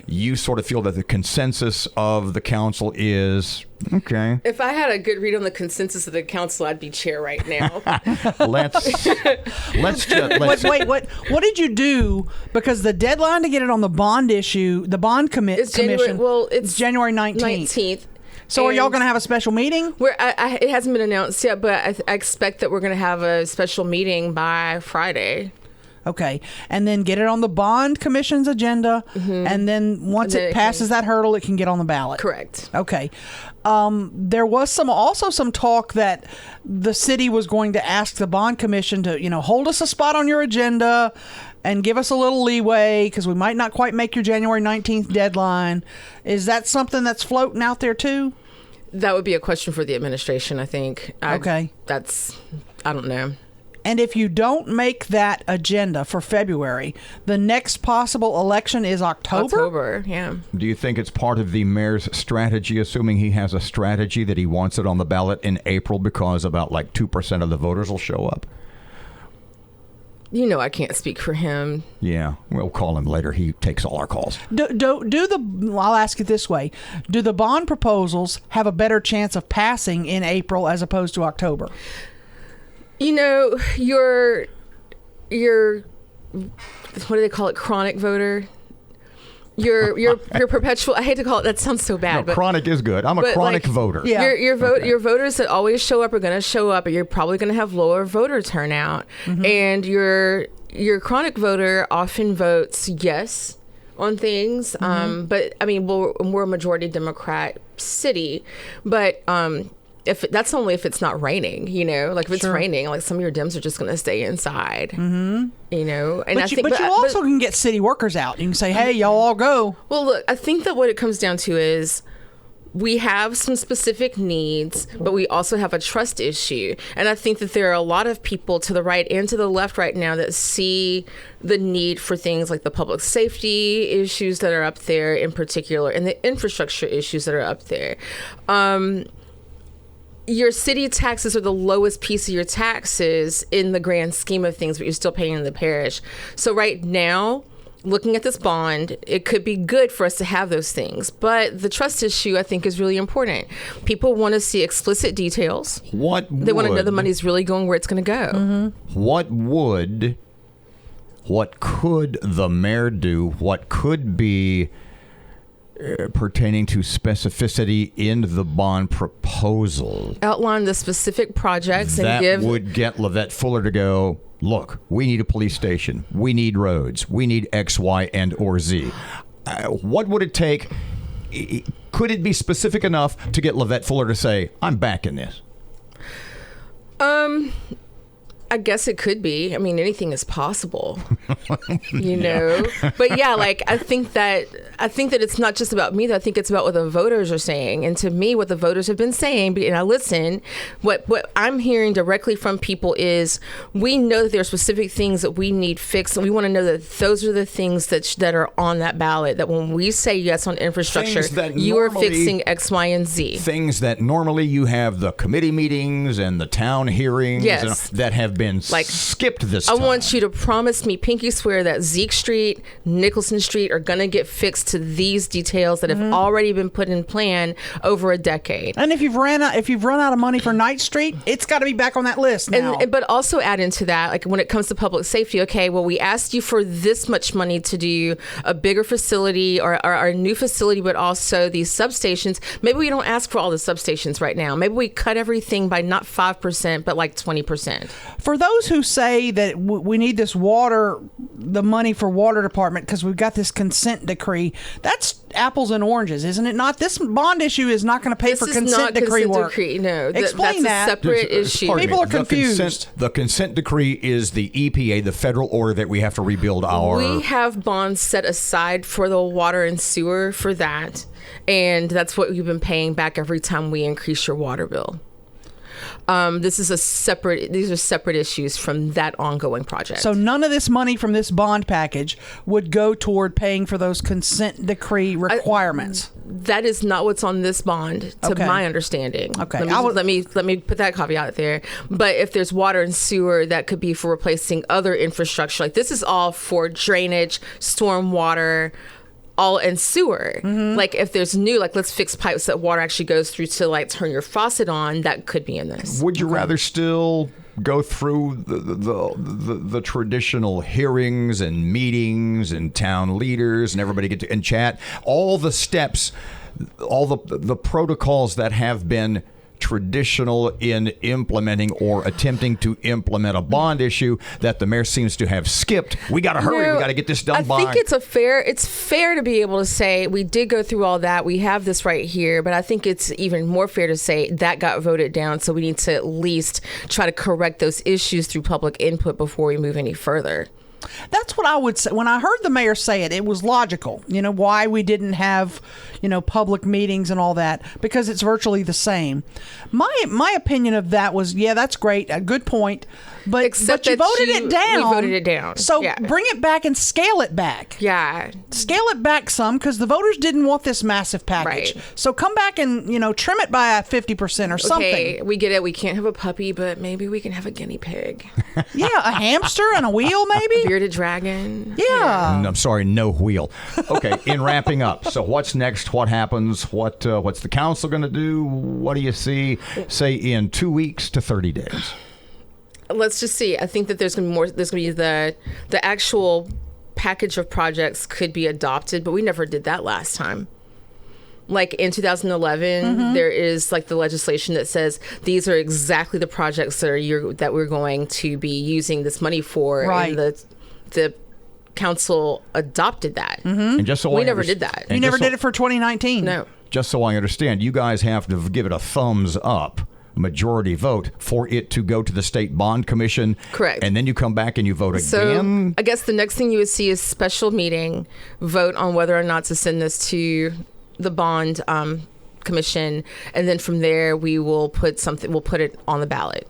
you sort of feel that the consensus of the council is, okay. If I had a good read on the consensus of the council, I'd be chair right now. let's Wait, what did you do? Because the deadline to get it on the bond issue, the bond commission, it's January 19th. So are y'all going to have a special meeting? It hasn't been announced yet, but I expect that we're going to have a special meeting by Friday. Okay. And then get it on the bond commission's agenda. Mm-hmm. And then once it passes that hurdle, it can get on the ballot. Correct. Okay. There was also some talk that the city was going to ask the bond commission to, hold us a spot on your agenda and give us a little leeway because we might not quite make your January 19th deadline. Is that something that's floating out there too? That would be a question for the administration, I think. Okay. I don't know. And if you don't make that agenda for February, the next possible election is October? Yeah. Do you think it's part of the mayor's strategy, assuming he has a strategy that he wants it on the ballot in April because about 2% of the voters will show up? I can't speak for him. Yeah, we'll call him later. He takes all our calls. I'll ask it this way. Do the bond proposals have a better chance of passing in April as opposed to October? Your what do they call it? Chronic voter. Your perpetual. I hate to call it. That sounds so bad. No, chronic is good. I'm a chronic voter. Yeah. Your voters that always show up are going to show up, but you're probably going to have lower voter turnout. Mm-hmm. And your chronic voter often votes yes on things. Mm-hmm. But I mean, we're a majority Democrat city, but if that's only if it's not raining, if it's raining, some of your Dems are just going to stay inside, and but you also can get city workers out. You can say, hey, y'all all go. Well, look, I think that what it comes down to is we have some specific needs, but we also have a trust issue. And I think that there are a lot of people to the right and to the left right now that see the need for things like the public safety issues that are up there in particular, and the infrastructure issues that are up there. Your city taxes are the lowest piece of your taxes in the grand scheme of things, but you're still paying in the parish. So right now, looking at this bond, it could be good for us to have those things. But the trust issue, I think, is really important. People want to see explicit details. They want to know the money's really going where it's going to go. Mm-hmm. What could the mayor do? What could be pertaining to specificity in the bond proposal? Outline the specific projects that would get LeVette Fuller to go, look, we need a police station. We need roads. We need X, Y, and or Z. What would it take? Could it be specific enough to get LeVette Fuller to say, I'm backing this? I guess it could be. I mean, anything is possible, know. But yeah, I think that it's not just about me. I think it's about what the voters are saying. And to me, what the voters have been saying, and I listen, what I'm hearing directly from people is we know that there are specific things that we need fixed, and we want to know that those are the things that are on that ballot. That when we say yes on infrastructure, you are fixing X, Y, and Z. Things that normally you have the committee meetings and the town hearings that have been skipped this time. I want you to promise me, pinky swear, that Zeke Street, Nicholson Street are going to get fixed to these details that have already been put in plan over a decade. And if you've run out of money for Knight Street, it's got to be back on that list now. But also add into that, when it comes to public safety, okay, well, we asked you for this much money to do a bigger facility or a new facility, but also these substations. Maybe we don't ask for all the substations right now. Maybe we cut everything by not 5%, but 20%. For those who say that we need the money for water department because we've got this consent decree, that's apples and oranges, isn't it? Not this bond issue is not going to pay for consent decree work. No, explain that's a separate issue. People are confused. The consent decree is the EPA, the federal order that we have to rebuild our. We have bonds set aside for the water and sewer for that, and that's what we've been paying back every time we increase your water bill. These are separate issues from that ongoing project. So none of this money from this bond package would go toward paying for those consent decree requirements. That is not what's on this bond, to my understanding. Okay. Let me put that caveat there. But if there's water and sewer, that could be for replacing other infrastructure. This is all for drainage, storm water, all in sewer. Like if there's new, like let's fix pipes that water actually goes through to like turn your faucet on, that could be in this. Would you rather still go through the traditional hearings and meetings and town leaders and everybody get to and chat, all the steps, all the protocols that have been traditional in implementing or attempting to implement a bond issue that the mayor seems to have skipped? We got to hurry. We got to get this done by. I think it's fair to be able to say we did go through all that. We have this right here, but I think it's even more fair to say that got voted down. So we need to at least try to correct those issues through public input before we move any further. That's what I would say. When I heard the mayor say it, it was logical, why we didn't have, public meetings and all that, because it's virtually the same. My opinion of that was, yeah, that's great. A good point. But you voted it down. We voted it down. So bring it back and scale it back. Yeah. Scale it back some, because the voters didn't want this massive package. Right. So come back and, trim it by 50% or something. Okay, we get it. We can't have a puppy, but maybe we can have a guinea pig. Yeah, a hamster and a wheel, maybe? Bearded dragon. Yeah. I'm sorry, no wheel. Okay, in wrapping up, so what's next? What happens? What's the council going to do? What do you see, say, in 2 weeks to 30 days? Let's just see. I think that there's going to be more. There's going to be the actual package of projects could be adopted, but we never did that last time. Like in 2011, there is like the legislation that says these are exactly the projects that we're going to be using this money for. Right. And the council adopted that. And just so We never did that. You never did it for 2019. No. Just so I understand, you guys have to give it a thumbs up, majority vote, for it to go to the State Bond Commission. Correct. And then you come back and you vote So again. I guess the next thing you would see is special meeting, vote on whether or not to send this to the bond commission, and then from there we'll put it on the ballot.